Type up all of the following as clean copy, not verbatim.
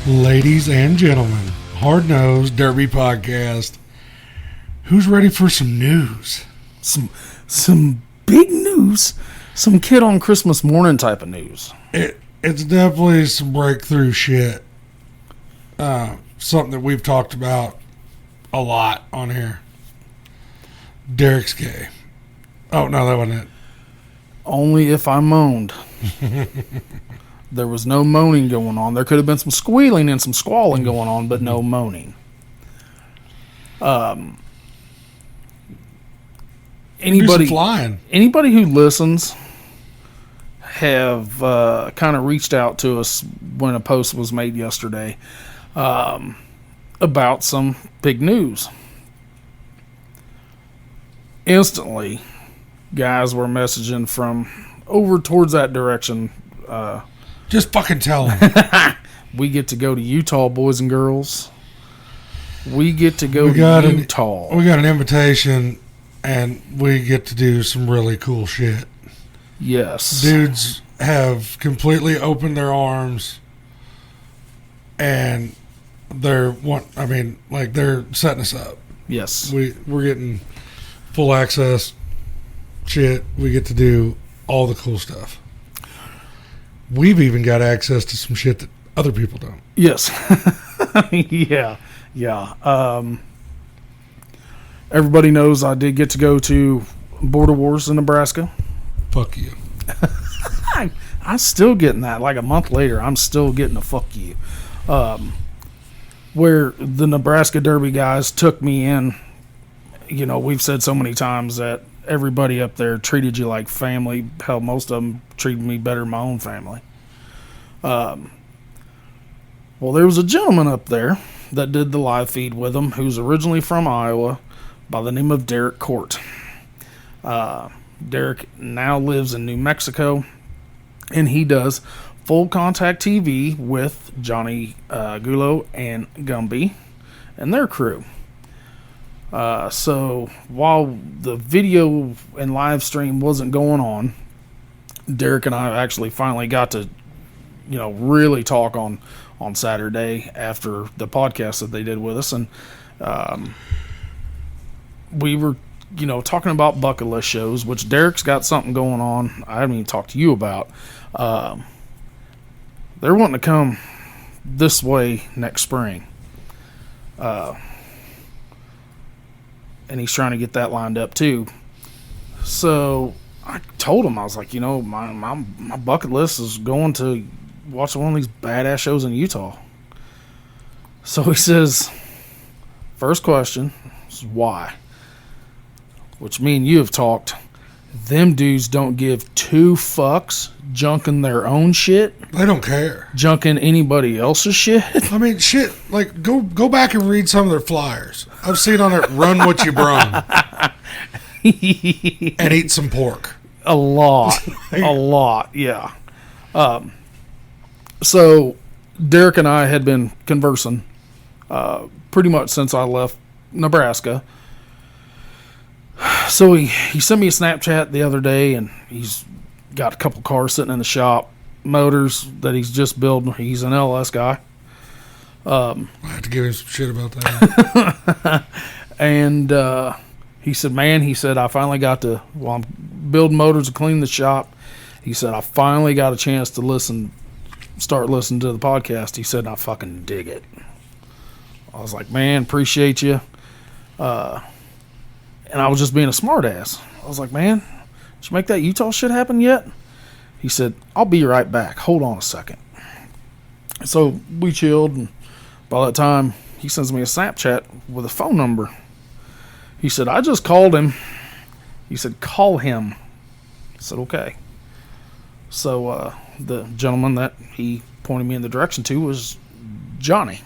Ladies and gentlemen, Hard Nosed Derby Podcast. Who's ready for some news? Some big news. Some kid on Christmas morning type of news. It's definitely some breakthrough shit. Something that we've talked about a lot on here. Derek's gay. Oh, no, that wasn't it. Only if I moaned. There was no moaning going on. There could have been some squealing and some squalling going on, but no moaning. Anybody who listens have kind of reached out to us when a post was made yesterday about some big news. Instantly, guys were messaging from over towards that direction. Just fucking tell them. We get to go to Utah, boys and girls. We get to go to Utah. We got an invitation, and we get to do some really cool shit. Yes. Dudes have completely opened their arms, and they're setting us up. Yes. We're getting full access shit. We get to do all the cool stuff. We've even got access to some shit that other people don't. Yes. Yeah. Everybody knows I did get to go to Border Wars in Nebraska. Fuck you. I'm still getting that. Like a month later, I'm still getting a fuck you. Where the Nebraska Derby guys took me in. You know, we've said so many times that everybody up there treated you like family. Hell, most of them treated me better than my own family. Well, there was a gentleman up there that did the live feed with them who's originally from Iowa by the name of Derek Court. Derek now lives in New Mexico, and he does full contact TV with Johnny Gulo and Gumby and their crew. So while the video and live stream wasn't going on, Derek and I actually finally got to, really talk on Saturday after the podcast that they did with us. And we were, talking about bucket list shows, which Derek's got something going on I haven't even talked to you about. They're wanting to come this way next spring. And he's trying to get that lined up too. So I told him, I was like, my bucket list is going to watch one of these badass shows in Utah. So he says, first question is why? Which me and you have talked. Them dudes don't give two fucks junking their own shit. They don't care. Junking anybody else's shit. I mean, shit, like, go back and read some of their flyers. I've seen on it, run what you brung. And eat some pork. A lot, yeah. So Derek and I had been conversing pretty much since I left Nebraska. So he sent me a Snapchat the other day, and he's got a couple cars sitting in the shop, motors that he's just building. He's an LS guy. I have to give him some shit about that. And he said, I finally got to, while I'm building motors and cleaning the shop, he said, I finally got a chance to start listening to the podcast. He said, I fucking dig it. I was like, man, appreciate you. And I was just being a smart ass. I was like, man, did you make that Utah shit happen yet? He said, I'll be right back. Hold on a second. So we chilled, and by that time, he sends me a Snapchat with a phone number. He said, I just called him. He said, call him. I said, okay. So the gentleman that he pointed me in the direction to was Johnny,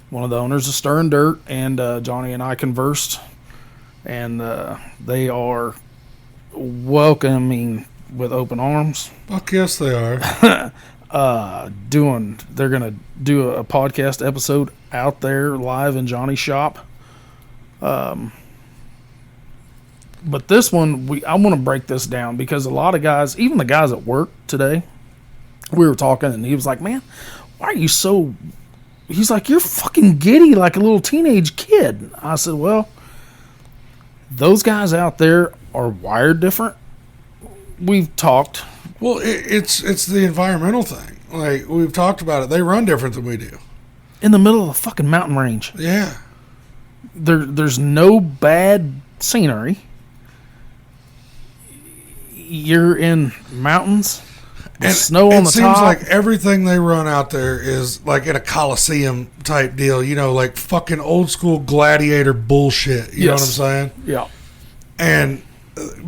one of the owners of Stirrin Dirt, and Johnny and I conversed, and they are welcoming with open arms. Fuck yes, they are. They're gonna do a podcast episode out there live in Johnny's shop. But this one, I want to break this down because a lot of guys, even the guys at work today, we were talking, and he was like, man, why are you so... He's like, you're fucking giddy like a little teenage kid. I said, well, those guys out there are wired different. We've talked. Well, it's the environmental thing. Like, we've talked about it. They run different than we do. In the middle of a fucking mountain range. Yeah. There's no bad scenery. You're in mountains. And snow on the top. It seems like everything they run out there is like in a Coliseum type deal, you know, like fucking old school gladiator bullshit. You know what I'm saying? Yeah. And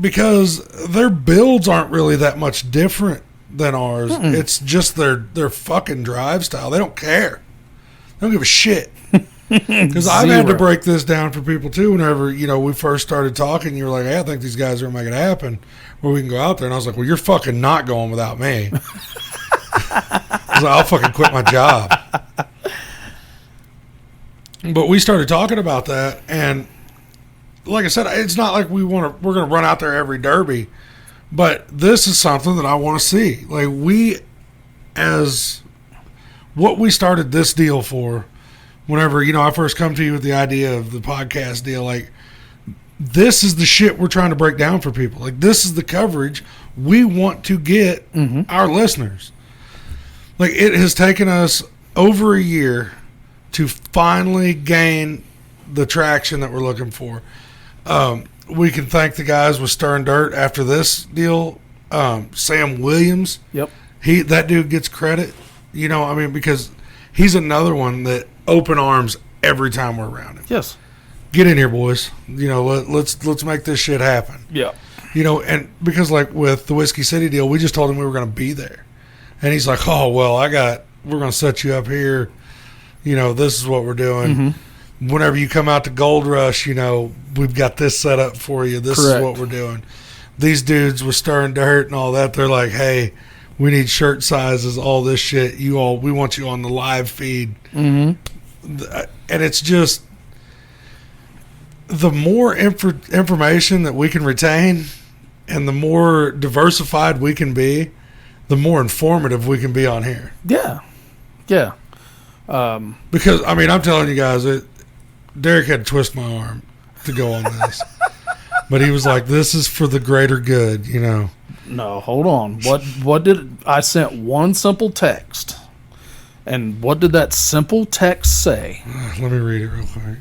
because their builds aren't really that much different than ours, it's just their fucking drive style. They don't care. They don't give a shit. Because I've had to break this down for people too. Whenever, you know, we first started talking, you were like, hey, I think these guys are going to make it happen where we can go out there. And I was like, well, you're fucking not going without me. I was like, I'll fucking quit my job. But we started talking about that. And like I said, it's not like we're going to run out there every derby. But this is something that I want to see. Like, as what we started this deal for, whenever, you know, I first come to you with the idea of the podcast deal, like, this is the shit we're trying to break down for people. Like, this is the coverage we want to get our listeners. Like, it has taken us over a year to finally gain the traction that we're looking for. We can thank the guys with Stirrin Dirt after this deal. Sam Williams. Yep. That dude gets credit. You know, I mean, because he's another one that open arms every time we're around him. Yes. Get in here, boys. You know, let's make this shit happen. Yeah. You know, and because like with the Whiskey City deal, we just told him we were going to be there, and he's like, "Oh well, we're going to set you up here. You know, this is what we're doing. Whenever you come out to Gold Rush, you know, we've got this set up for you. This is what we're doing." These dudes with Stirrin Dirt and all that, they're like, "Hey, we need shirt sizes, all this shit. We want you on the live feed." And it's just, the more information that we can retain and the more diversified we can be, the more informative we can be on here. Yeah. Yeah. Because, I mean, I'm telling you guys, Derek had to twist my arm to go on this. But he was like, this is for the greater good, you know. No, hold on. What did I sent one simple text? And what did that simple text say? Let me read it real quick.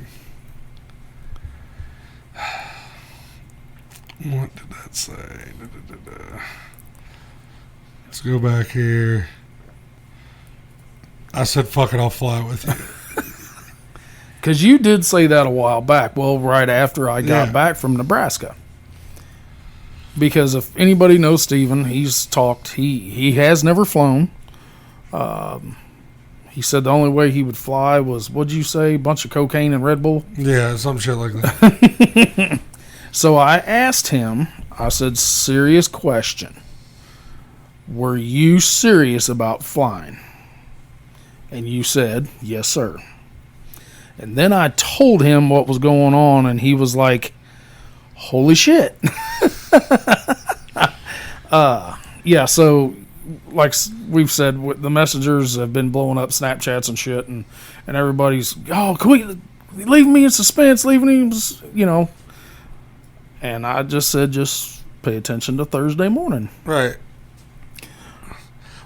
What did that say? Let's go back here. I said, fuck it, I'll fly with you. Because you did say that a while back. Well, right after I got back from Nebraska. Because if anybody knows Steven, he's talked. He has never flown. He said the only way he would fly was, what'd you say, a bunch of cocaine and Red Bull? Yeah, some shit like that. So I asked him, I said, serious question. Were you serious about flying? And you said, yes, sir. And then I told him what was going on, and he was like, holy shit. Yeah, so like we've said, the messengers have been blowing up Snapchats and shit, and everybody's, oh, can we leave me in suspense, leave me, you know. And I just said, just pay attention to Thursday morning. Right.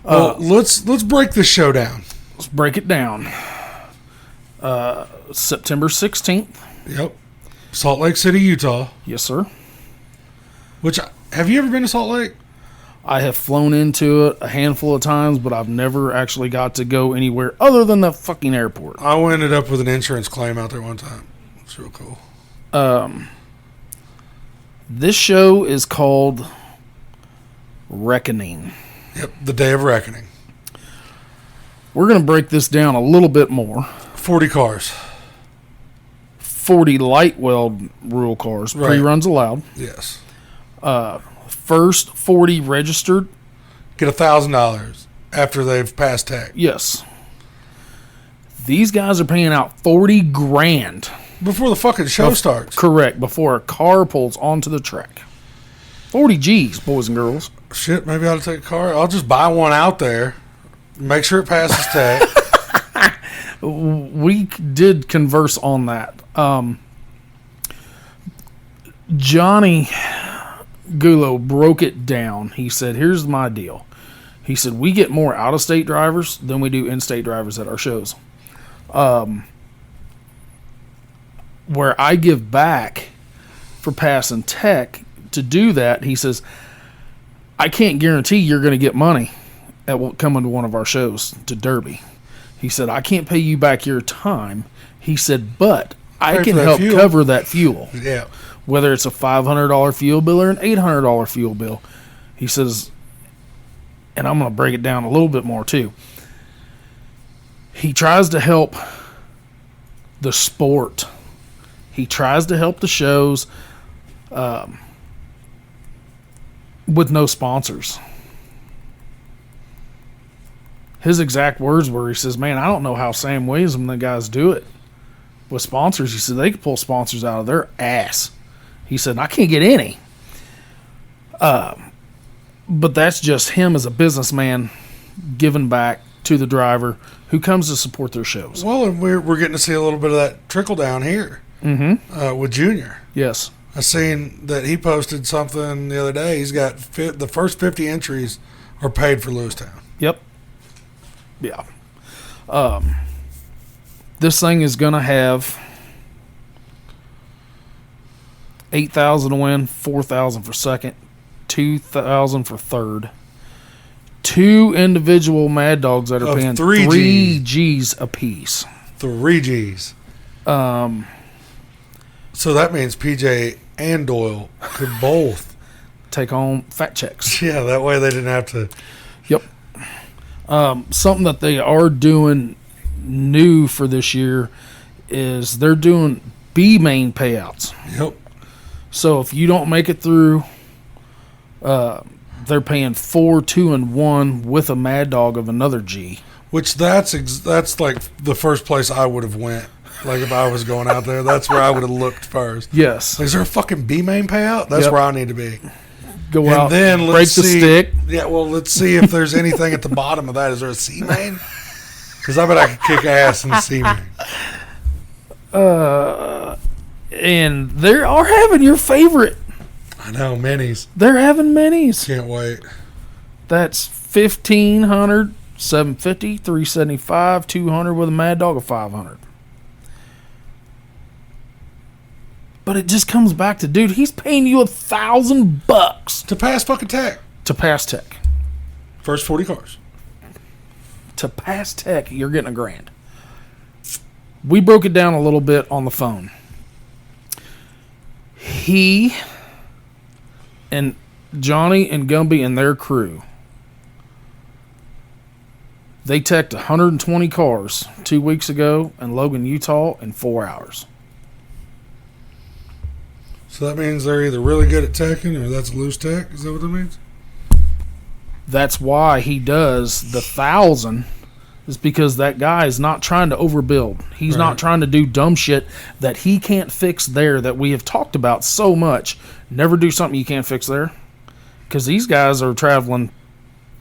Well, let's break this show down. Let's break it down. September 16th. Yep. Salt Lake City, Utah. Yes, sir. Which, have you ever been to Salt Lake? I have flown into it a handful of times, but I've never actually got to go anywhere other than the fucking airport. I ended up with an insurance claim out there one time. It's real cool. This show is called Reckoning. Yep, the Day of Reckoning. We're going to break this down a little bit more. 40 cars. 40 light weld rule cars. Right. Pre-runs allowed. Yes. First 40 registered. Get $1,000 after they've passed tag. Yes. These guys are paying out 40 grand. Before the fucking show starts. Correct. Before a car pulls onto the track. 40 G's, boys and girls. Shit, maybe I ought to take a car. I'll just buy one out there. Make sure it passes tag. We did converse on that. Johnny Gulo broke it down. He said, here's my deal. He said, we get more out-of-state drivers than we do in-state drivers at our shows. Where I give back for passing tech to do that, he says, I can't guarantee you're going to get money at coming to one of our shows to Derby. He said, I can't pay you back your time. He said, but I can help cover that fuel. Yeah. Whether it's a $500 fuel bill or an $800 fuel bill. He says, and I'm going to break it down a little bit more too. He tries to help the sport. He tries to help the shows with no sponsors. His exact words were, he says, man, I don't know how Sam Williams and the guys do it with sponsors. He said, they can pull sponsors out of their ass. He said, I can't get any. But that's just him as a businessman giving back to the driver who comes to support their shows. Well, and we're getting to see a little bit of that trickle down here with Junior. Yes. I seen that he posted something the other day. He's got the first 50 entries are paid for Lewistown. Yep. Yeah. This thing is going to have 8,000 to win, 4,000 for second, 2,000 for third. 2 individual Mad Dogs that are paying 3 G's a piece. 3 G's. So that means PJ and Doyle could both take home fat checks. Yeah, that way they didn't have to. Yep. Something that they are doing new for this year is they're doing B main payouts. Yep. So if you don't make it through, they're paying 4, 2, and 1 with a Mad Dog of another G. Which that's like the first place I would have went. Like if I was going out there, that's where I would have looked first. Yes. Is there a fucking B main payout? That's where I need to be. Go and out, then break let's the see, stick. Yeah, well, let's see if there's anything at the bottom of that. Is there a C main? Because I bet I could kick ass in the C main. And they are having your favorite. I know, minis. They're having minis. Can't wait. That's 1,500, 750, 375, 200 with a Mad Dog of 500. But it just comes back to, dude, he's paying you $1,000 to pass fucking tech. To pass tech. First 40 cars. To pass tech, you're getting $1,000. We broke it down a little bit on the phone. He and Johnny and Gumby and their crew, they teched 120 cars 2 weeks ago in Logan, Utah in 4 hours. So that means they're either really good at teching or that's loose tech? Is that what that means? That's why he does the 1,000, is because that guy is not trying to overbuild. He's not trying to do dumb shit that he can't fix there that we have talked about so much. Never do something you can't fix there. Because these guys are traveling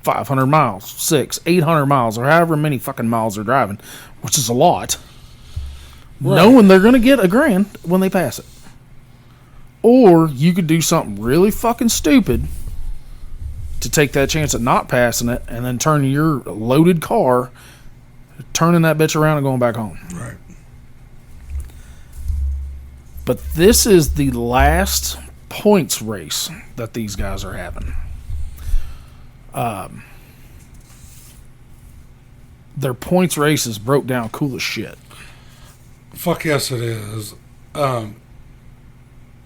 500 miles, 600, 800 miles, or however many fucking miles they're driving, which is a lot. Knowing they're going to get $1,000 when they pass it. Or you could do something really fucking stupid to take that chance at not passing it and then turn your loaded car, turning that bitch around and going back home. Right. But this is the last points race that these guys are having. Their points race is broke down cool as shit. Fuck yes it is.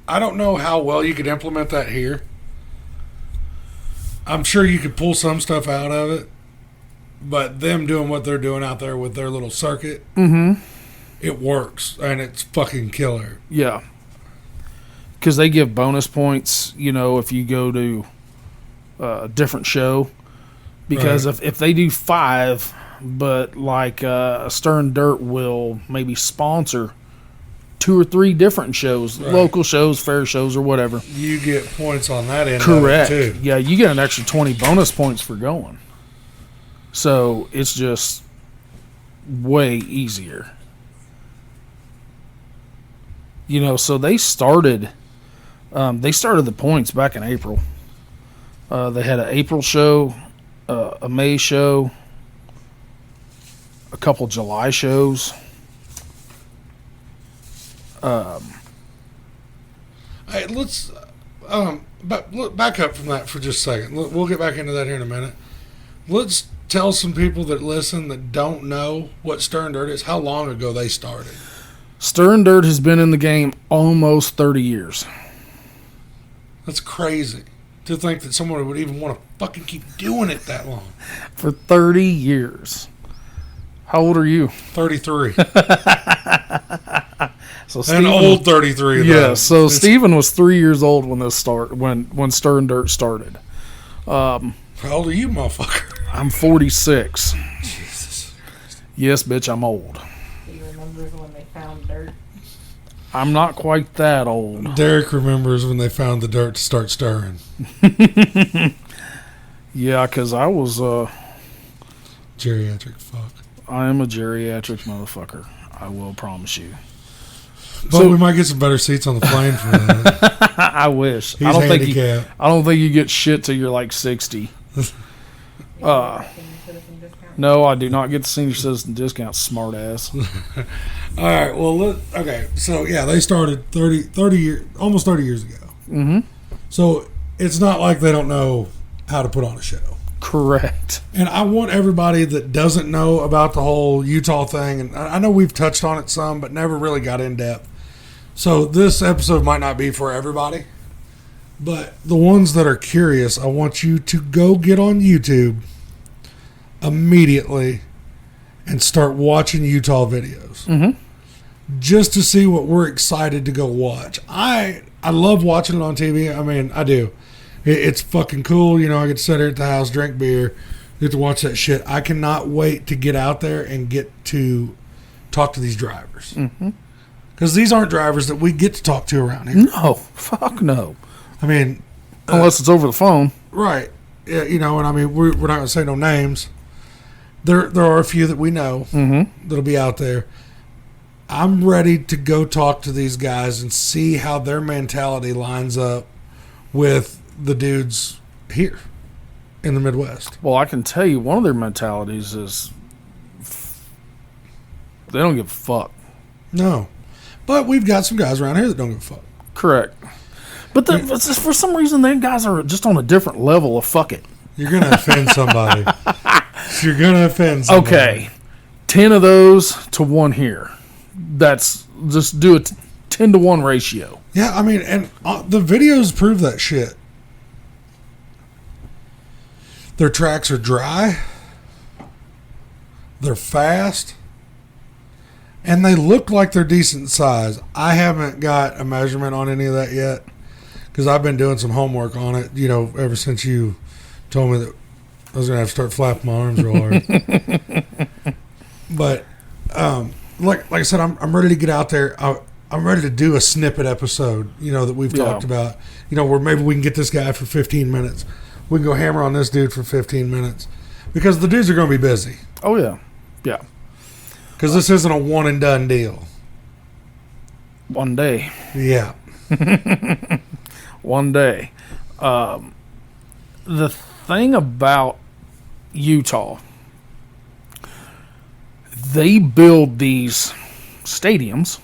I don't know how well you could implement that here. I'm sure you could pull some stuff out of it, but them doing what they're doing out there with their little circuit, it works, and it's fucking killer. Yeah. Because they give bonus points, you know, if you go to a different show. Because if they do 5, but like Stirrin Dirt will maybe sponsor 2 or 3 different shows, local shows, fair shows, or whatever. You get points on that end. Correct. Of it too. Yeah, you get an extra 20 bonus points for going. So it's just way easier. So they started the points back in April. They had an April show, a May show, a couple July shows. Hey, let's back up from that for just a second. We'll get back into that here in a minute. Let's tell some people that listen that don't know what Stirrin Dirt is, how long ago they started. Stirrin Dirt has been in the game almost 30 years. That's crazy to think that someone would even want to fucking keep doing it that long. For 30 years. How old are you? 33. So An old 33, though. Yeah, so Steven was 3 years old when Stirrin Dirt started. How old are you, motherfucker? I'm 46. Jesus. Yes, bitch, I'm old. Do you remember when they found dirt? I'm not quite that old. Derek remembers when they found the dirt to start stirring. Yeah, because I was... Geriatric fuck. I am a geriatric motherfucker. I will promise you. But we might get some better seats on the plane for that. I wish. He's I don't handicapped. I don't think you get shit till you're like 60. No, I do not get the senior citizen discount, smart ass. All right, well, okay. So, yeah, they started 30 years, almost 30 years ago. Mm-hmm. So, it's not like they don't know how to put on a show. Correct. And I want everybody that doesn't know about the whole Utah thing, and I know we've touched on it some, but never really got in depth. So this episode might not be for everybody, but the ones that are curious, I want you to go get on YouTube immediately and start watching Utah videos. Mm-hmm. Just to see what we're excited to go watch. I love watching it on TV. I mean, I do. It's fucking cool. I get to sit here at the house, drink beer, get to watch that shit. I cannot wait to get out there and get to talk to these drivers. Because these aren't drivers that we get to talk to around here. No. Fuck no. I mean... Unless it's over the phone. Right. Yeah, and I mean, we're not going to say no names. There are a few that we know that'll be out there. I'm ready to go talk to these guys and see how their mentality lines up with the dudes here in the Midwest. Well, I can tell you one of their mentalities is they don't give a fuck. No. But we've got some guys around here that don't give a fuck. Correct. But for some reason, them guys are just on a different level of fuck it. You're going to offend somebody. You're going to offend somebody. Okay. 10 of those to 1 here. That's just do a 10 to 1 ratio. Yeah, I mean, and the videos prove that shit. Their tracks are dry. They're fast. And they look like they're decent size. I haven't got a measurement on any of that yet because I've been doing some homework on it, ever since you told me that I was going to have to start flapping my arms real hard. But, like I said, I'm ready to get out there. I'm ready to do a snippet episode, that we've talked about, where maybe we can get this guy for 15 minutes. We can go hammer on this dude for 15 minutes because the dudes are going to be busy. Oh, yeah. Yeah. Because this isn't a one and done deal. One day. Yeah. One day. The thing about Utah, they build these stadiums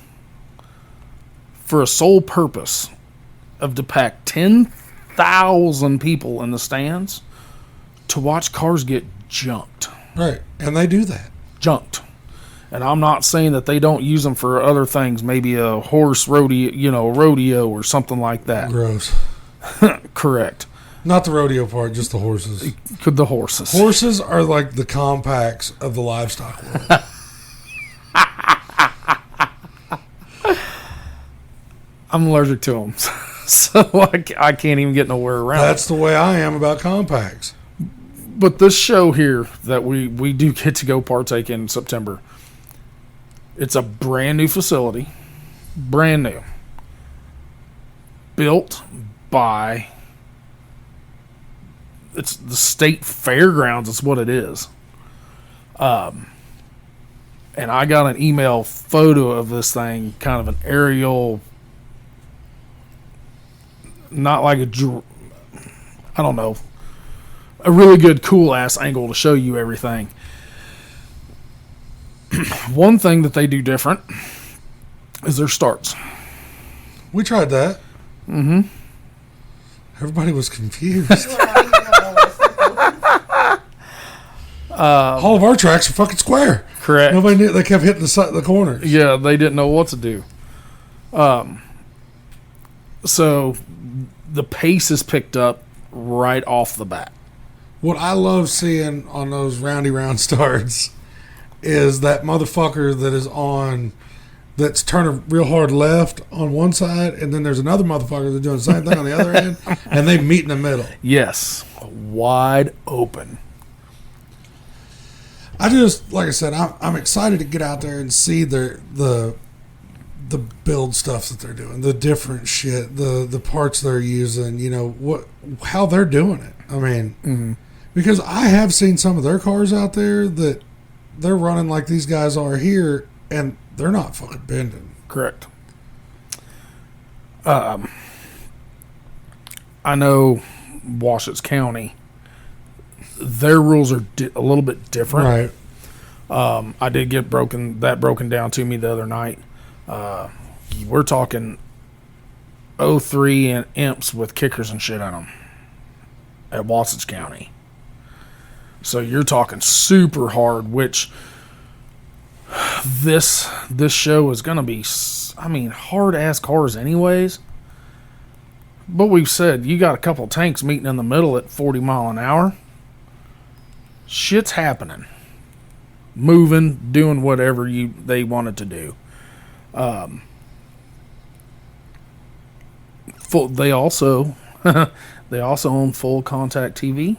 for a sole purpose of to pack 10,000 people in the stands to watch cars get junked. Right. And they do that. Junked. And I'm not saying that they don't use them for other things, maybe a horse rodeo or something like that. Gross. Correct. Not the rodeo part, just the horses. The horses. Horses are like the compacts of the livestock world. I'm allergic to them, so I can't even get nowhere around. That's the way I am about compacts. But this show here that we do get to go partake in September, it's a brand new facility. Brand new. Built by... It's the state fairgrounds is what it is. And I got an email photo of this thing, kind of an aerial, not like I don't know, a really good, cool ass angle to show you everything. One thing that they do different is their starts. We tried that. Mm-hmm. Everybody was confused. All of our tracks are fucking square. Correct. Nobody knew. They kept hitting the corners. Yeah, they didn't know what to do. So the pace is picked up right off the bat. What I love seeing on those roundy round starts is that motherfucker that's turning real hard left on one side, and then there's another motherfucker that's doing the same thing on the other end, and they meet in the middle. Yes, wide open. I just, like I said, I'm excited to get out there and see the build stuff that they're doing, the different shit, the parts they're using, how they're doing it. I mean, because I have seen some of their cars out there that they're running like these guys are here, and they're not fucking bending. Correct. I know Wasatch County, their rules are a little bit different. Right. I did get broken down to me the other night. We're talking 03 and imps with kickers and shit on them at Wasatch County. So you're talking super hard, which this show is going to be, hard ass cars anyways. But we've said you got a couple tanks meeting in the middle at 40 mile an hour. Shit's happening. Moving, doing whatever they wanted to do. They also own full contact TV.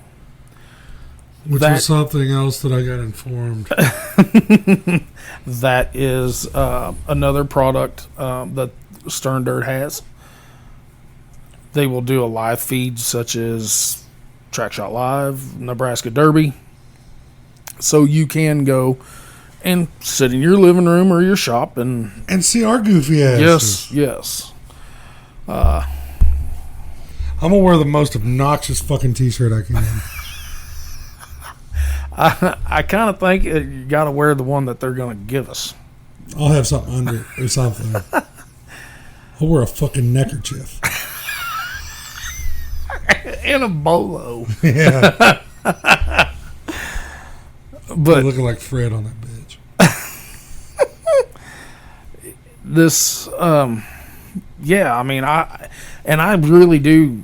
Which was something else that I got informed. That is another product that Stirrin Dirt has. They will do a live feed such as Track Shot Live, Nebraska Derby. So you can go and sit in your living room or your shop and see our goofy asses. Yes. I'm going to wear the most obnoxious fucking t-shirt I can. I kind of think you got to wear the one that they're going to give us. I'll have something under it or something. I'll wear a fucking neckerchief. And a bolo. Yeah. But looking like Fred on that bitch. This, I really do,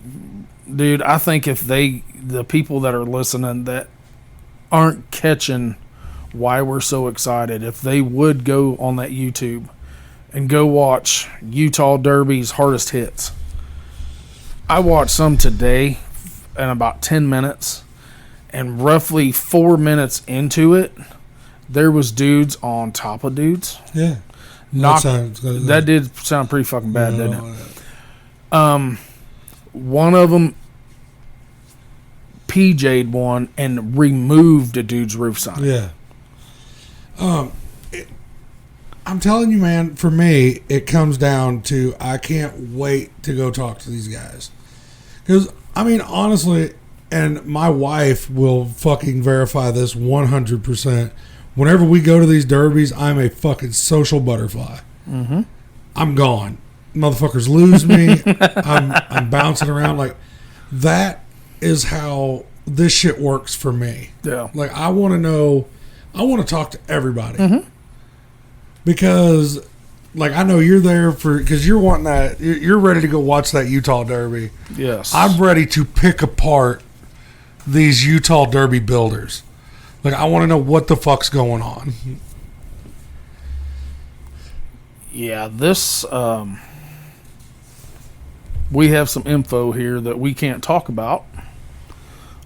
dude. I think if the people that are listening that aren't catching why we're so excited, if they would go on that YouTube and go watch Utah Derby's hardest hits. I watched some today in about 10 minutes, and roughly 4 minutes into it, there was dudes on top of dudes. Yeah. That did sound pretty fucking bad, didn't it? One of them PJ'd one and removed a dude's roof sign. Yeah. I'm telling you, man, for me, it comes down to I can't wait to go talk to these guys. Because, honestly, and my wife will fucking verify this 100%. Whenever we go to these derbies, I'm a fucking social butterfly. Mm-hmm. I'm gone. Motherfuckers lose me. I'm bouncing around. Like, that is how this shit works for me. Yeah. Like, I want to know, I want to talk to everybody. Mm-hmm. Because, like, I know you're there because you're wanting that, you're ready to go watch that Utah Derby. Yes. I'm ready to pick apart these Utah Derby builders. Like, I want to know what the fuck's going on. Yeah, this, we have some info here that we can't talk about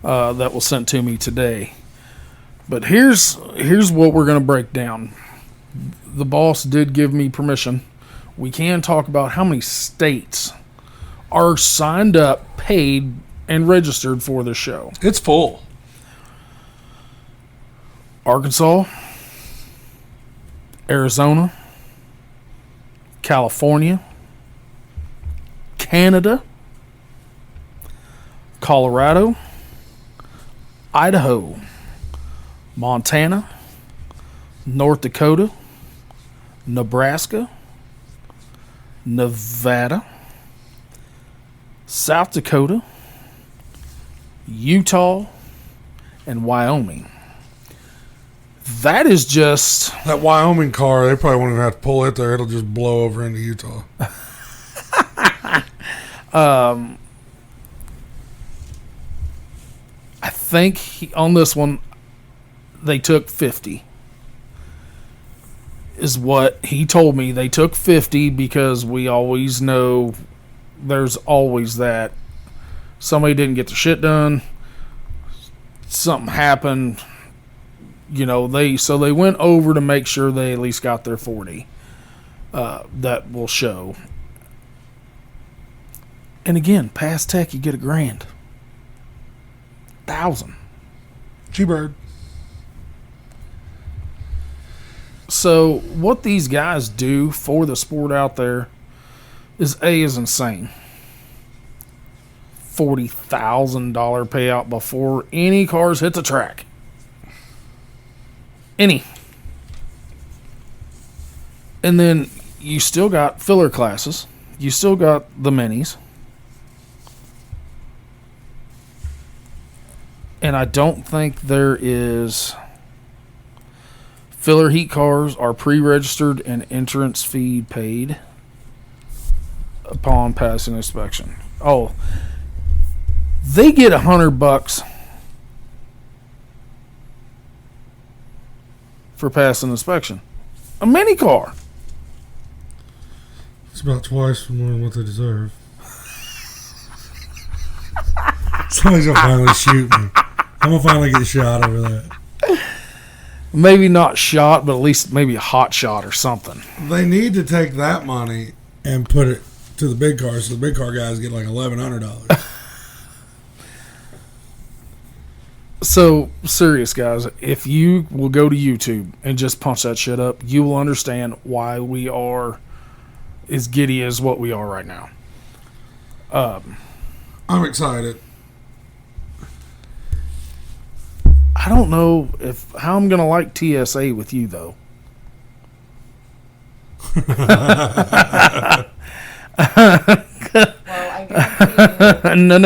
that was sent to me today. But here's what we're going to break down. The boss did give me permission. We can talk about how many states are signed up, paid, and registered for the show. It's full. Arkansas, Arizona, California, Canada, Colorado, Idaho, Montana, North Dakota, Nebraska, Nevada, South Dakota, Utah, and Wyoming. That is just... That Wyoming car, they probably won't even have to pull it there. It'll just blow over into Utah. I think on this one, they took 50. Is what he told me. They took 50 because we always know there's always that. Somebody didn't get the shit done. Something happened. You know, they went over to make sure they at least got their 40. That will show. And again, past tech, you get $1,000. 1,000. G-Bird. So what these guys do for the sport out there is insane. $40,000 payout before any cars hit the track. Any. And then you still got filler classes. You still got the minis. And I don't think there is... Filler heat cars are pre-registered and entrance fee paid upon passing inspection. Oh, they get $100 for passing inspection. A mini car. It's about twice more than what they deserve. Somebody's gonna finally shoot me. I'm gonna finally get shot over that. Maybe not shot, but at least maybe a hot shot or something. They need to take that money and put it to the big cars, so the big car guys get like $1,100. So, serious guys, if you will go to YouTube and just punch that shit up, you will understand why we are as giddy as what we are right now. I'm excited. I don't know how I'm going to like TSA with you, though. Well, I guarantee No.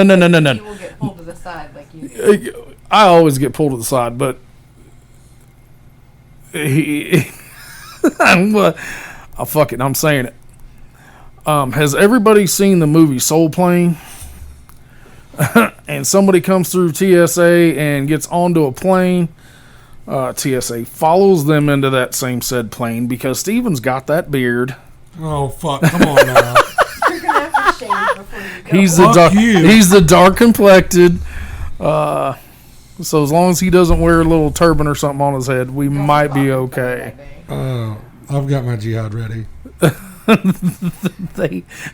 you will get pulled to the side like you do. I always get pulled to the side, but fuck it, I'm saying it. Has everybody seen the movie Soul Plane? And somebody comes through TSA and gets onto a plane. TSA follows them into that same said plane because Steven's got that beard. Oh fuck! Come on now. You're gonna have to shave before you go. He's the dark complected. So as long as he doesn't wear a little turban or something on his head, we might be okay. I've got my jihad ready.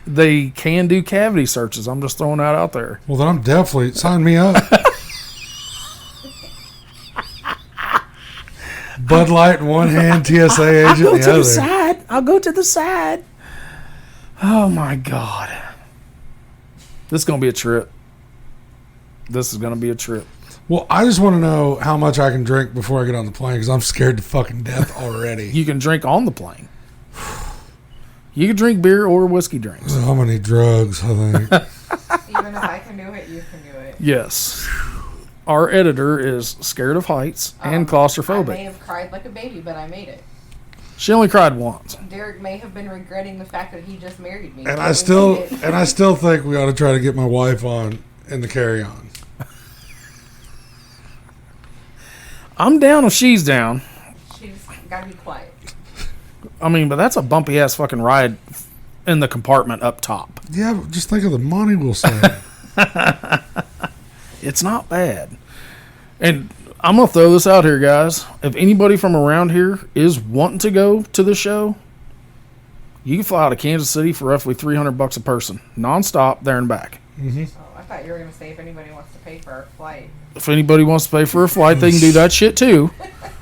They can do cavity searches. I'm just throwing that out there. Well, then I'm definitely sign me up. Bud Light in one hand, TSA agent in the other. I'll go to the side. Oh my God, this is gonna be a trip. This is gonna be a trip. Well, I just want to know how much I can drink before I get on the plane because I'm scared to fucking death already. You can drink on the plane. You can drink beer or whiskey drinks. I'm gonna need drugs, I think. Even if I can do it, you can do it. Yes. Our editor is scared of heights and claustrophobic. I may have cried like a baby, but I made it. She only cried once. Derek may have been regretting the fact that he just married me. And I still think we ought to try to get my wife on in the carry-on. I'm down if she's down. She's got to be quiet. I mean, but that's a bumpy ass fucking ride in the compartment up top. Yeah, but just think of the money we'll save. It's not bad. And I'm going to throw this out here, guys. If anybody from around here is wanting to go to the show, you can fly out of Kansas City for roughly $300 a person, nonstop, there and back. Mm-hmm. Oh, I thought you were going to say if anybody wants to pay for our flight. If anybody wants to pay for a flight, they can do that shit too.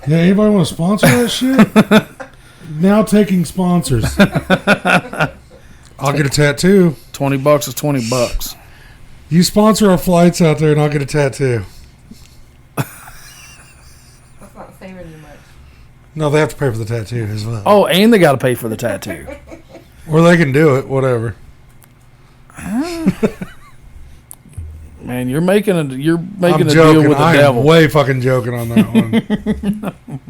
Yeah, anybody want to sponsor that shit? Now taking sponsors. I'll get a tattoo. $20 is $20. You sponsor our flights out there, and I'll get a tattoo. That's not saving you much. No, they have to pay for the tattoo as well. Oh, and they got to pay for the tattoo. Or they can do it, whatever. Man, you're making a I'm deal joking. with the I devil. am way fucking joking on that one.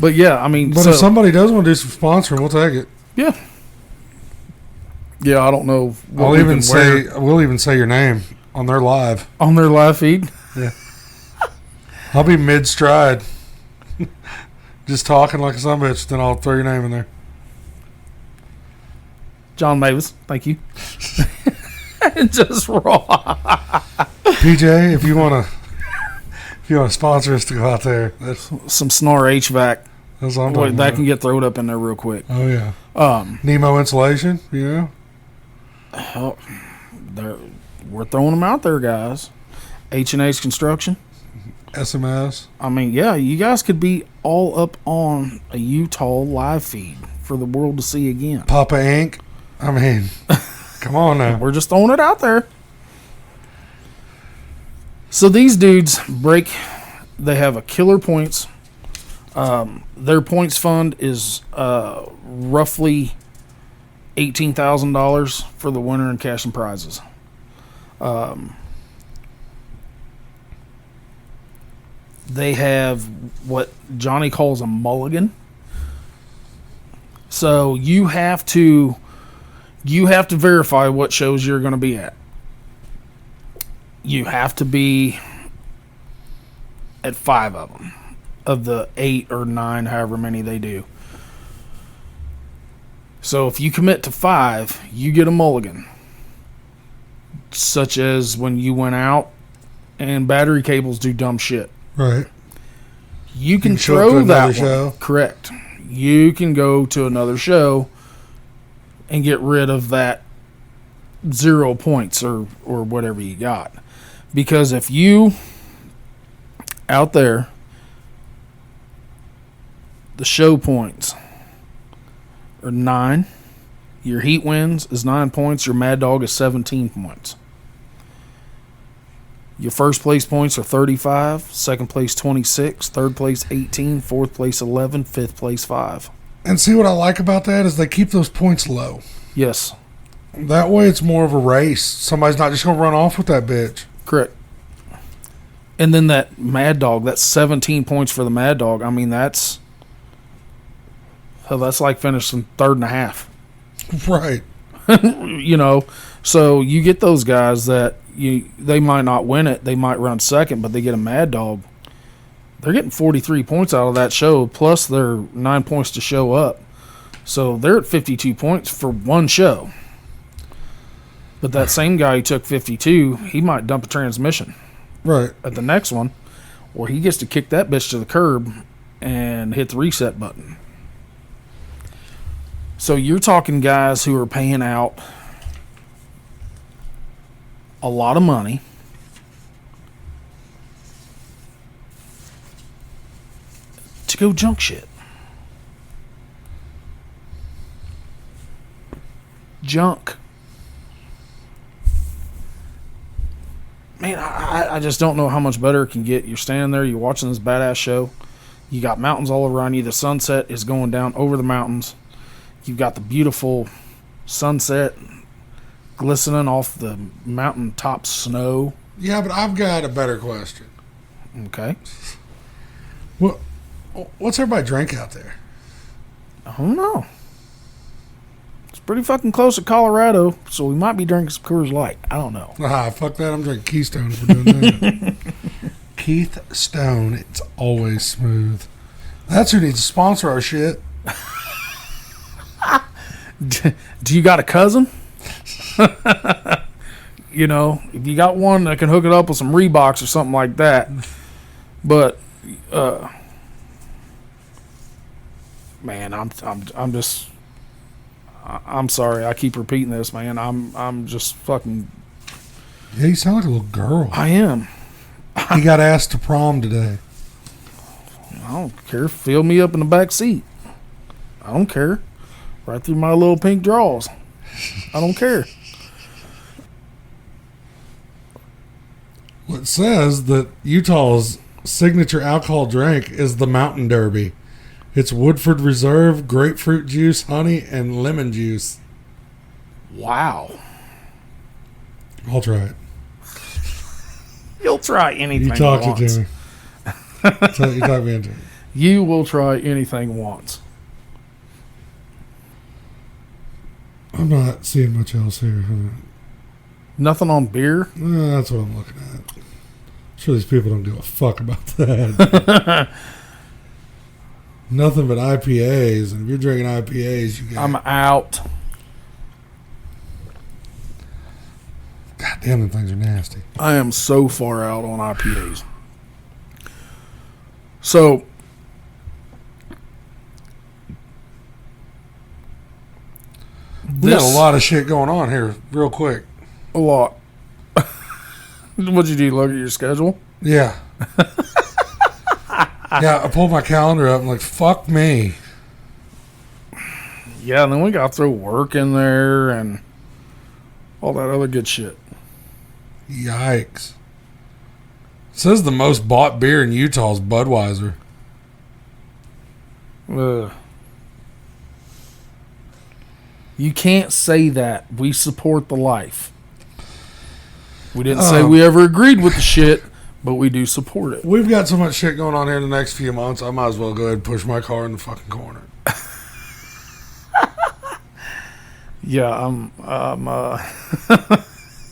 But yeah, I mean, But if somebody does want to do some sponsoring, we'll take it. yeah, I don't know. What We'll even say your name on their live. on their live feed. I'll be mid stride, just talking like a son of a bitch. Then I'll throw your name in there. John Mavis, thank you. Just raw. PJ, if you want to sponsor us to go out there, that's Some Snore HVAC. what I'm Boy, talking that about. can get thrown up in there real quick. Oh yeah. Nemo insulation. You know. We're throwing them out there, guys. H&H Construction. SMS. I mean, yeah, you guys could be all up on a Utah live feed for the world to see again. Papa Inc. I mean, come on now. We're just throwing it out there. So these dudes they have a killer points. Their points fund is roughly $18,000 for the winner in cash and prizes. They have what Johnny calls a mulligan. So you have to verify what shows you're going to be at. You have to be at 5 of them, of the 8 or 9, however many they do. So if you commit to 5, you get a mulligan. Such as when you went out and battery cables do dumb shit. Right. You can show up to throw another that one. show. Correct. You can go to another show and get rid of that 0 points or whatever you got. Because if you out there, the show points are 9, your Heat Wins is 9 points, your Mad Dog is 17 points. Your first place points are 35, second place 26, third place 18, fourth place 11, fifth place 5. And see what I like about that is they keep those points low. Yes, That way it's more of a race. Somebody's not just going to run off with that bitch. correct. And then that Mad Dog, that's 17 points for the Mad Dog. I mean, that's like finishing third and a half. Right. You know, so you get those guys that they might not win it, they might run second, but they get a Mad Dog. They're getting 43 points out of that show, plus their 9 points to show up. So they're at 52 points for one show. But that same guy who took 52, he might dump a transmission Right. at the next one, or he gets to kick that bitch to the curb and hit the reset button. So you're talking guys who are paying out a lot of money to go junk shit. Junk. Man, I just don't know how much better it can get. You're standing there, you're watching this badass show. You got mountains all around you. The sunset is going down over the mountains. You've got the beautiful sunset glistening off the mountaintop snow. Yeah, but I've got a better question. Okay. What's everybody drink out there? I don't know. It's pretty fucking close to Colorado, so we might be drinking some Coors Light. I don't know. Fuck that. I'm drinking Keystone if we're doing that. Keith Stone. It's always smooth. That's who needs to sponsor our shit. Do you got a cousin? You know, if you got one that can hook it up with some Reeboks or something like that. But, man, I'm sorry. I keep repeating this, man. I'm just fucking. Yeah, you sound like a little girl. I am. He got asked to prom today. I don't care. Fill me up in the back seat. I don't care. Right through my little pink drawers. I don't care. Well, it says that Utah's signature alcohol drink is the Mountain Derby. It's Woodford Reserve, grapefruit juice, honey, and lemon juice. Wow. I'll try it. You'll try anything You talked once. it to me. You talked me into it. You will try anything once. I'm not seeing much else here. Nothing on beer? That's what I'm looking at. I'm sure these people don't give a fuck about that. Nothing but IPAs. And if you're drinking IPAs, you get... I'm out. God damn, them things are nasty. I am so far out on IPAs. So, We got a lot of shit going on here real quick. A lot. What'd you do? Look at your schedule? Yeah. Yeah, I pulled my calendar up and like, fuck me. Yeah, and then we got to throw work in there and all that other good shit. Yikes. It says the most bought beer in Utah is Budweiser. You can't say that. We support the life. We didn't say we ever agreed with the shit, but we do support it. We've got so much shit going on here in the next few months, I might as well go ahead and push my car in the fucking corner. Yeah,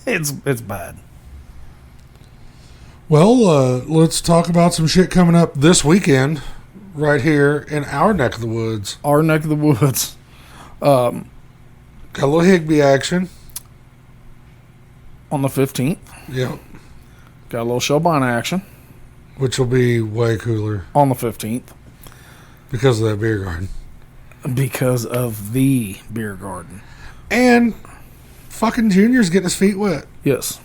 it's bad. Well, let's talk about some shit coming up this weekend right here in our neck of the woods. Our neck of the woods. Got a little Higby action. On the 15th. Yep. Got a little Shelbina action. Which will be way cooler. On the 15th. Because of that beer garden. Because of the beer garden. And fucking Junior's getting his feet wet. Yes.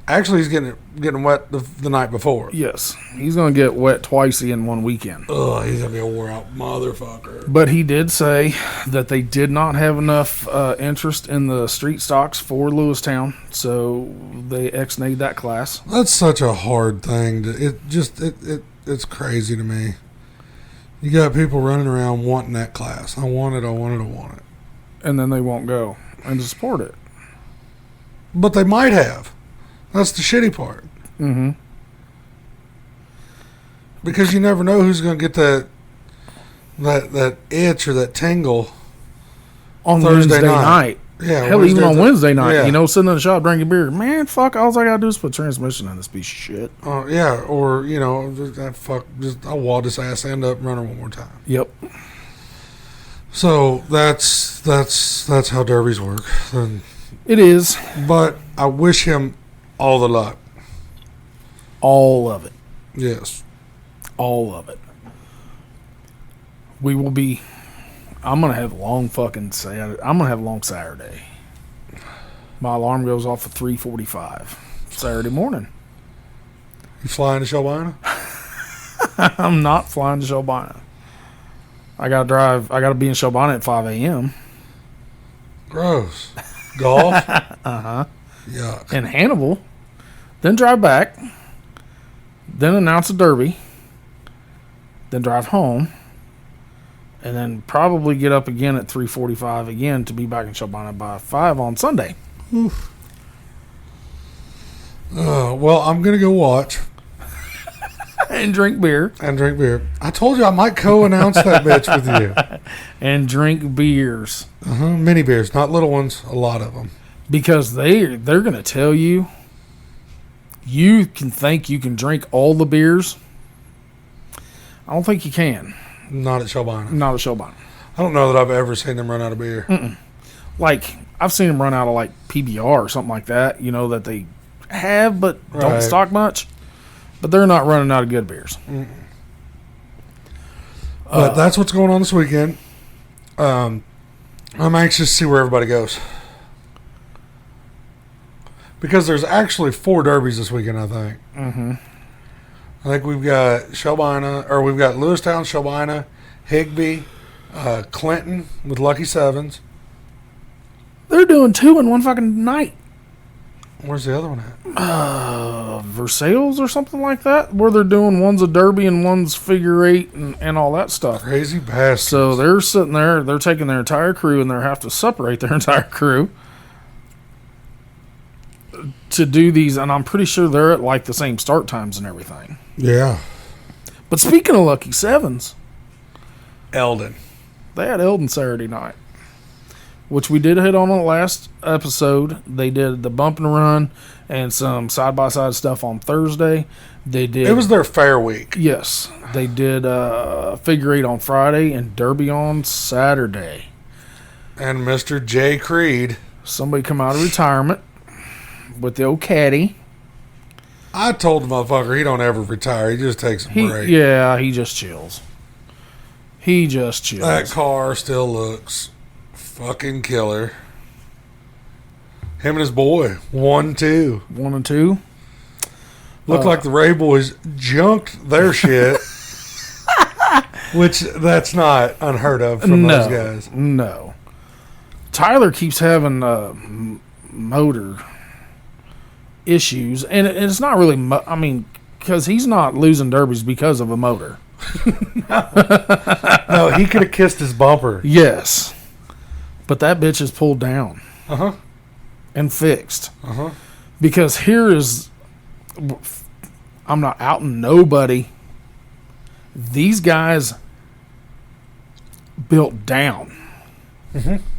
Actually, he's getting wet the night before. Yes. He's going to get wet twice in one weekend. Ugh, he's going to be a wore out motherfucker. But he did say that they did not have enough interest in the street stocks for Lewistown, so they ex-nayed that class. That's such a hard thing. It's crazy to me. You got people running around wanting that class. I want it. And then they won't go and support it. But they might have. That's the shitty part. Mm-hmm. Because you never know who's going to get that itch or that tingle on Thursday Wednesday night. Yeah, hell, even on Wednesday night, yeah. Sitting in the shop drinking beer. Man, fuck, all I gotta do is put transmission in this piece of shit. Yeah, or I'll wad this ass end up and run her one more time. Yep. So that's how derbies work. It is. But I wish him all the luck. All of it. Yes. All of it. We will be... I'm going to have a long fucking Saturday. I'm going to have a long Saturday. My alarm goes off at 3:45 Saturday morning. You flying to Shelbina? I'm not flying to Shelbina. I got to drive. I got to be in Shelbina at 5 a.m. Gross. Golf? Uh-huh. Yuck. In Hannibal. Then drive back. Then announce a derby. Then drive home. And then probably get up again at 3:45 again to be back in Shelbina by 5 on Sunday. Oof. Well, I'm going to go watch. And drink beer. I told you I might co-announce that bitch with you. And drink beers. Mini beers, not little ones, a lot of them. Because they're going to tell you, you can think you can drink all the beers. I don't think you can. Not at Shelbina. Not at Shelbina. I don't know that I've ever seen them run out of beer. Mm-mm. Like, I've seen them run out of, like, PBR or something like that, that they have but don't stock much. But they're not running out of good beers. But that's what's going on this weekend. I'm anxious to see where everybody goes. Because there's actually 4 derbies this weekend, I think. Mm-hmm. I think we've got Lewistown, Shelbina, Higby, Clinton with Lucky Sevens. They're doing 2 in one fucking night. Where's the other one at? Versailles or something like that, where they're doing one's a derby and one's figure 8 and all that stuff. Crazy bastards. So they're sitting there, they're taking their entire crew and they have to separate their entire crew to do these, and I'm pretty sure they're at like the same start times and everything. Yeah. But speaking of Lucky Sevens, Eldon. they had Eldon Saturday night, which we did hit on the last episode. They did the bump and run and some side-by-side stuff on Thursday. They did. It was their fair week. Yes. They did figure 8 on Friday and derby on Saturday. And Mr. J. Creed. Somebody come out of retirement with the old caddy. I told the motherfucker he don't ever retire. He just takes a break. Yeah, he just chills. He just chills. That car still looks fucking killer. Him and his boy, 1-2. 1 and 2. Looked like the Ray boys junked their shit. Which, that's not unheard of from those guys. No. Tyler keeps having motor issues. And it's not really, because he's not losing derbies because of a motor. No, he could have kissed his bumper. Yes. But that bitch is pulled down. Uh-huh. And fixed. Uh-huh. Because here is, I'm not outing nobody. These guys built down.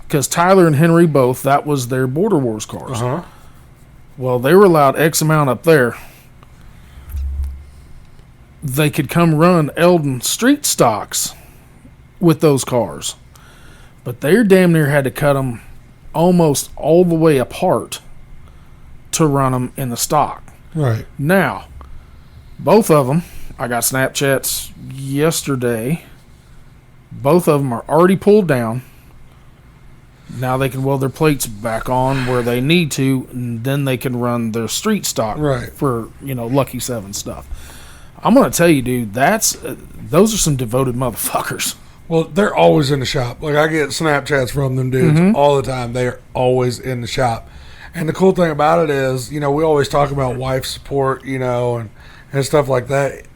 Because Tyler and Henry both, that was their Border Wars cars. Uh-huh. Well, they were allowed X amount up there. They could come run Eldon street stocks with those cars. But they damn near had to cut them almost all the way apart to run them in the stock. Right. Now, both of them, I got Snapchats yesterday. Both of them are already pulled down. Now they can weld their plates back on where they need to, and then they can run their street stock for, Lucky 7 stuff. I'm going to tell you, dude, those are some devoted motherfuckers. Well, they're always in the shop. Like, I get Snapchats from them dudes all the time. They are always in the shop. And the cool thing about it is, we always talk about wife support, and stuff like that.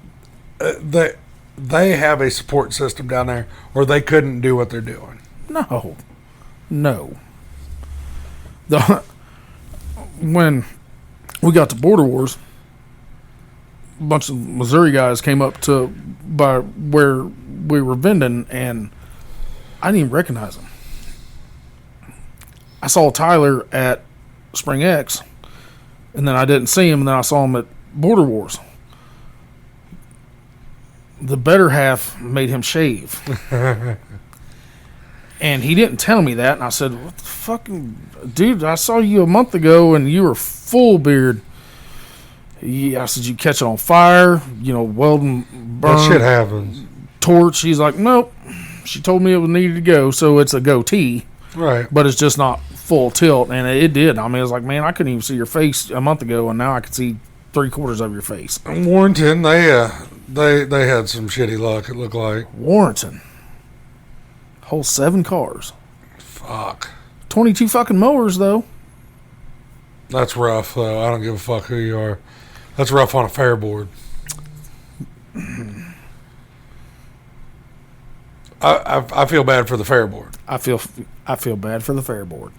They have a support system down there, or they couldn't do what they're doing. No. When we got to Border Wars, a bunch of Missouri guys came up by where we were vending, and I didn't even recognize them. I saw Tyler at Spring X, and then I didn't see him, and then I saw him at Border Wars. The better half made him shave. And he didn't tell me that, and I said, what the fucking... Dude, I saw you a month ago, and you were full beard. I said, you catch it on fire, welding, burn. That shit happens. Torch. He's like, nope. She told me it was needed to go, so it's a goatee. Right. But it's just not full tilt, and it did. I mean, it was like, man, I couldn't even see your face a month ago, and now I can see 3/4 of your face. In Warrenton, they had some shitty luck, it looked like. Warrenton. Whole 7 cars. Fuck. 22 fucking mowers, though. That's rough, though. I don't give a fuck who you are. That's rough on a fair board. I feel bad for the fair board. I feel bad for the fair board.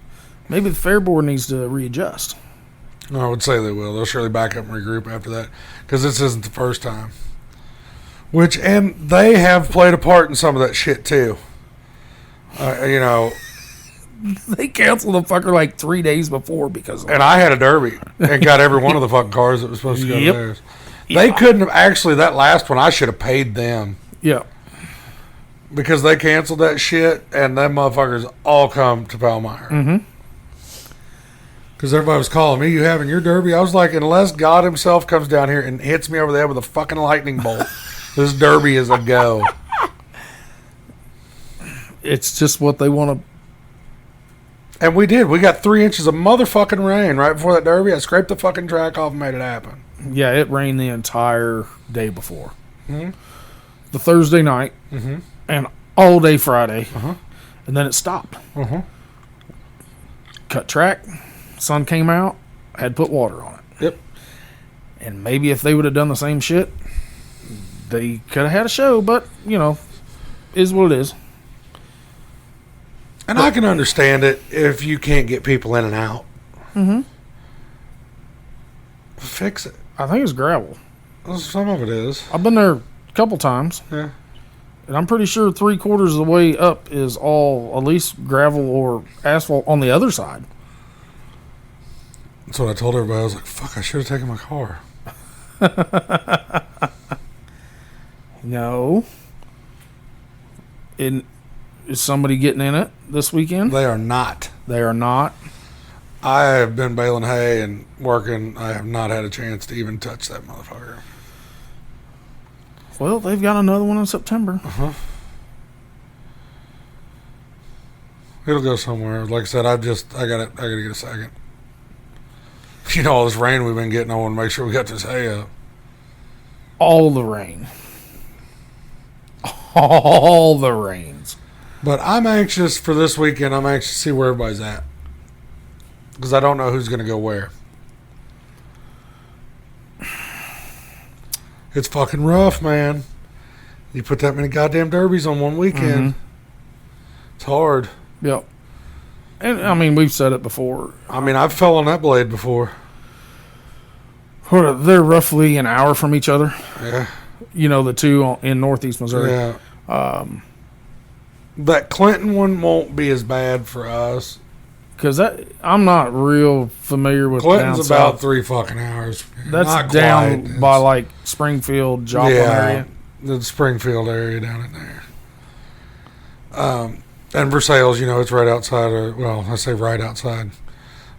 Maybe the fair board needs to readjust. I would say they will. They'll surely back up and regroup after that, because this isn't the first time. And they have played a part in some of that shit too. They canceled the fucker like 3 days before because of and I had a derby and got every one of the fucking cars that was supposed to go to theirs. They Yeah. couldn't have actually. That last one, I should have paid them. Yeah. Because they canceled that shit, and them motherfuckers all come to Palmyra. Mm-hmm. Because everybody was calling me, you having your derby? I was like, unless God himself comes down here and hits me over the head with a fucking lightning bolt, this derby is a go. It's just what they want to. And we did. We got 3 inches of motherfucking rain right before that derby. I scraped the fucking track off and made it happen. Yeah, it rained the entire day before. Mm-hmm. The Thursday night. Mm-hmm. And all day Friday, Uh-huh. and then it stopped. Uh-huh. Cut track, sun came out, had put water on it. Yep. And maybe if they would have done the same shit, they could have had a show, but, is what it is. And I can understand it if you can't get people in and out. Mm-hmm. Fix it. I think it's gravel. Well, some of it is. I've been there a couple times, Yeah. and I'm pretty sure 3/4 of the way up is all at least gravel or asphalt on the other side. That's what I told everybody. I was like, fuck, I should have taken my car. No. Is somebody getting in it this weekend? They are not. They are not. I have been baling hay and working. I have not had a chance to even touch that motherfucker. Well, they've got another one in September. Uh-huh. It'll go somewhere. Like I said, I gotta get a second. All this rain we've been getting, I want to make sure we got this hay up. All the rain. All the rains. But I'm anxious for this weekend. I'm anxious to see where everybody's at. Because I don't know who's going to go where. It's fucking rough, man. You put that many goddamn derbies on one weekend. Mm-hmm. It's hard. Yep. And, I mean, we've said it before. I mean, I've fell on that blade before. They're roughly an hour from each other. Yeah. The two in northeast Missouri. Yeah. That Clinton one won't be as bad for us. Because I'm not real familiar with Clinton's down about south. 3 fucking hours. That's Not down quite. by It's- like Springfield, Joplin area. The Springfield area down in there. And Versailles, it's right outside of, well, I say right outside,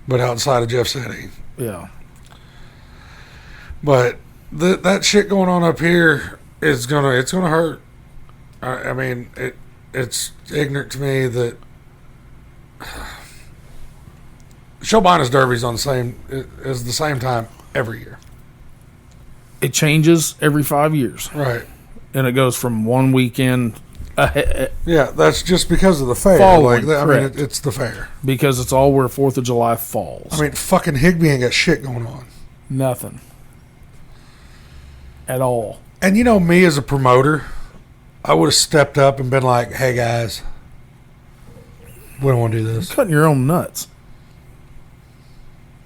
but outside of Jeff City. Yeah. But that shit going on up here is it's gonna hurt. I mean, it's ignorant to me that Showbina's Derby's on the same time every year. It changes every 5 years. Right. And it goes from one weekend ahead, Yeah, that's just because of the fair. Following, I mean, correct. it's the fair. because it's all where 4th of July falls. I mean, fucking Higby ain't got shit going on. Nothing. At all. And me as a promoter, I would have stepped up and been like, hey guys, we don't want to do this. Cutting your own nuts.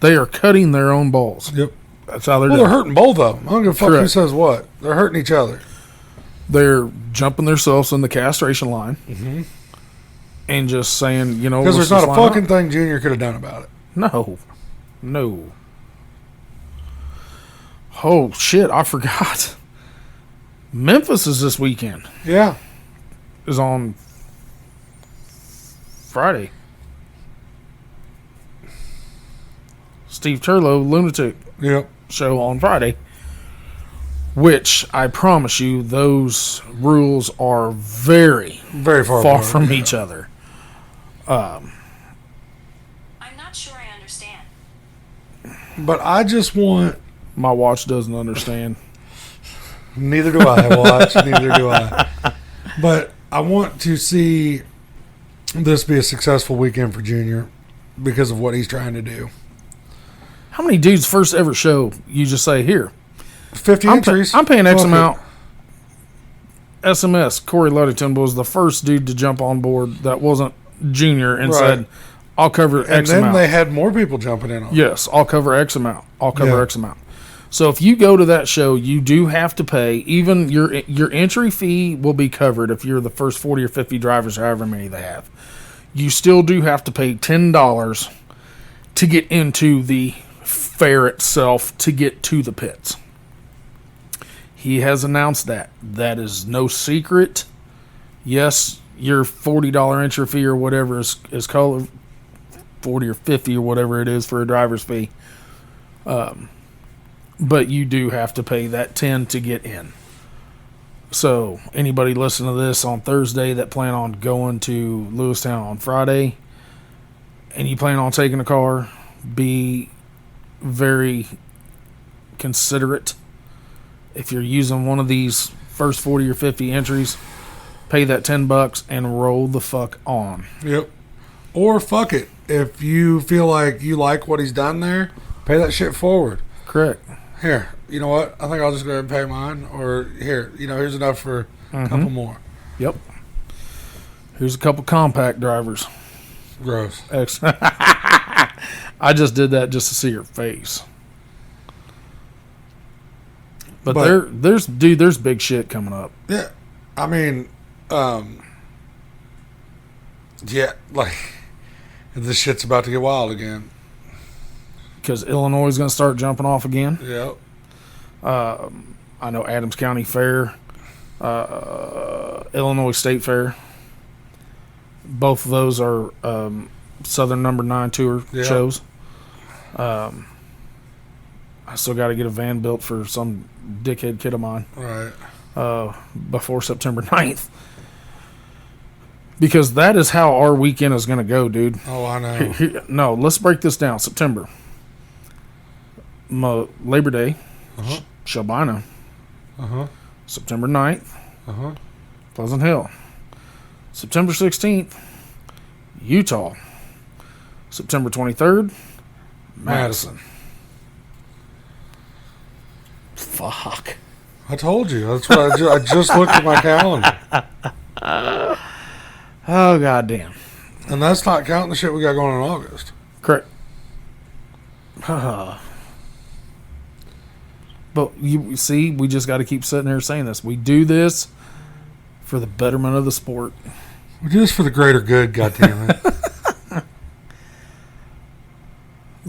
They are cutting their own balls. Yep. That's how they're Well, doing. they're hurting both of them. I don't give a fuck who Correct. says what. They're hurting each other. They're jumping themselves in the castration line Mm-hmm. and just saying, Because let's there's not just a line fucking up. thing Junior could have done about it. No. Oh, shit, I forgot. Memphis is this weekend. Yeah. Is on Friday. Steve Turlow, Lunatic Yep. show on Friday. Which, I promise you, those rules are very Very far, far apart. from each other. I'm not sure I understand. But I just want... My watch doesn't understand. Neither do I, Watch. Neither do I. But I want to see this be a successful weekend for Junior because of what he's trying to do. How many dudes' first ever show you just say, here, 50 entries. I'm paying X Fuck it. amount. SMS, Corey Ludington was the first dude to jump on board that wasn't Junior and Right. said, I'll cover And X then amount. they had more people jumping in on it. Yes, I'll cover X amount. I'll cover Yeah. X amount. So if you go to that show, you do have to pay. Even your entry fee will be covered if you're the first 40 or 50 drivers, however many they have. You still do have to pay $10 to get into the fair itself to get to the pits. He has announced that. That is no secret. Yes, your $40 entry fee or whatever is called 40 or 50 or whatever it is for a driver's fee. But you do have to pay that 10 to get in. So anybody listening to this on Thursday that plan on going to Lewistown on Friday and you plan on taking a car, be very considerate. If you're using one of these first 40 or 50 entries, pay that $10 and roll the fuck on. Yep. Or fuck it. If you feel like you like what he's done there, pay that shit forward. Correct. Here, you know what? I think I'll just go ahead and pay mine. Or here, here's enough for a couple more. Yep. Here's a couple compact drivers. Gross. I just did that just to see her face. But there's big shit coming up. Yeah. I mean, yeah, like, this shit's about to get wild again. Because Illinois is going to start jumping off again. Yep. I know Adams County Fair, Illinois State Fair. Both of those are Southern Number 9 Tour shows. I still got to get a van built for some dickhead kid of mine. Right. Before September 9th. Because that is how our weekend is going to go, dude. Oh, I know. No, let's break this down. September. Labor Day. Uh-huh. Shelbina. Uh-huh. September 9th. Uh-huh. Pleasant Hill. September 16th. Utah. September 23rd. Madison. Fuck. I told you. That's what I just looked at my calendar. Oh, goddamn. And that's not counting the shit we got going in August. Correct. But you see, we just got to keep sitting here saying this. We do this for the betterment of the sport. We do this for the greater good, goddammit.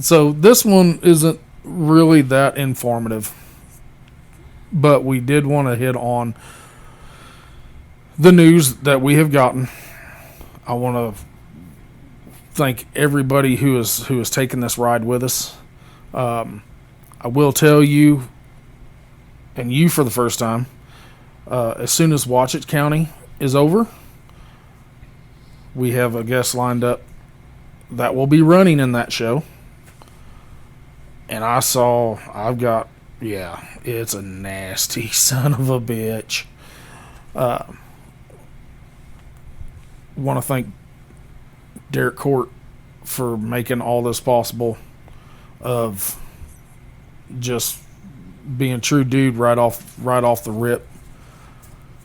So this one isn't really that informative. But we did want to hit on the news that we have gotten. I want to thank everybody who has taken this ride with us. I will tell you, and you for the first time, as soon as Watch It County is over, we have a guest lined up that will be running in that show. And it's a nasty son of a bitch. Want to thank Derek Court for making all this possible, of just being true dude right off the rip,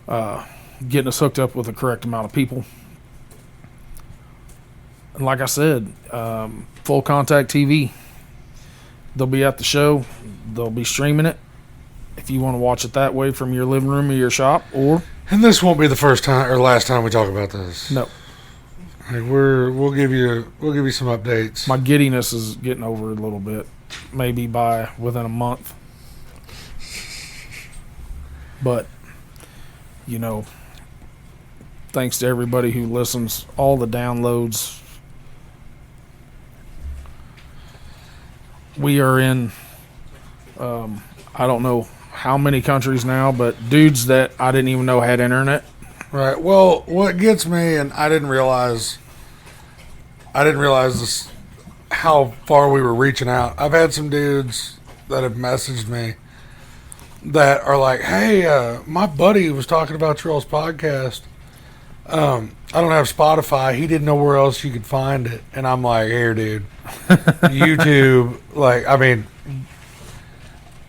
getting us hooked up with the correct amount of people. And like I said, Full Contact TV, they'll be at the show, they'll be streaming it if you want to watch it that way from your living room or your shop. And this won't be the first time or last time we talk about this. No. Like we'll give you some updates. My giddiness is getting over a little bit, maybe within a month. But thanks to everybody who listens, all the downloads. We are in I don't know how many countries now, but dudes that I didn't even know had internet. Right. Well, what gets me, and I didn't realize this, how far we were reaching out. I've had some dudes that have messaged me that are like, "Hey, my buddy was talking about your all's podcast. I don't have Spotify. He didn't know where else you could find it." And I'm like, "Here, dude, YouTube. Like, I mean,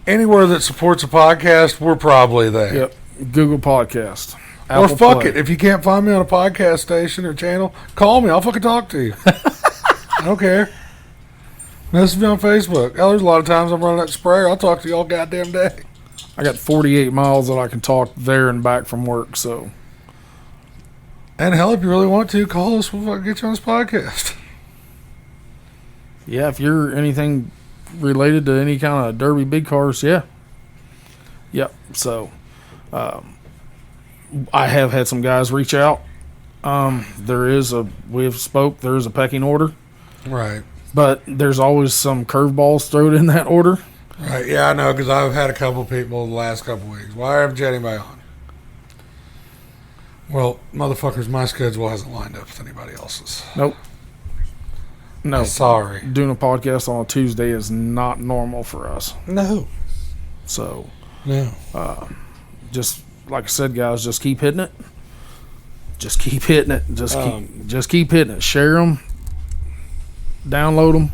anywhere that supports a podcast, we're probably there." Yep. Google Podcast. Or Apple fuck Play. it. If you can't find me on a podcast station or channel, call me. I'll fucking talk to you. I don't care. Message me on Facebook. Hell, there's a lot of times I'm running that sprayer. I'll talk to you all goddamn day. I got 48 miles that I can talk there and back from work, so. And hell, if you really want to, call us. We'll fucking get you on this podcast. Yeah, if you're anything related to any kind of derby big cars, yeah. Yep. So, I have had some guys reach out. There is a pecking order. Right. But there's always some curveballs thrown in that order. Right. Yeah, I know, because I've had a couple people the last couple weeks. Why haven't you had anybody on? Well, motherfuckers, my schedule hasn't lined up with anybody else's. Nope. No. Sorry. Doing a podcast on a Tuesday is not normal for us. No. So, No. just like I said, guys, just keep hitting it. Just keep hitting it. Just keep hitting it. Share them. Download them.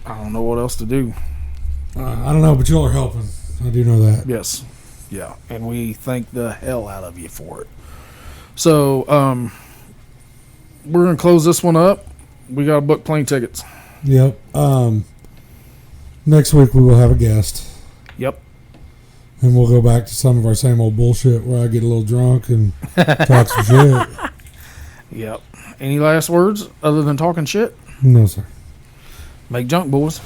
I don't know what else to do. I don't know, but y'all are helping. I do know that. Yes. Yeah. And we thank the hell out of you for it. So, we're going to close this one up. We got to book plane tickets. Yep. Next week we will have a guest. Yep. And we'll go back to some of our same old bullshit where I get a little drunk and talk some shit. Yep. Any last words other than talking shit? No, sir. Make junk, boys.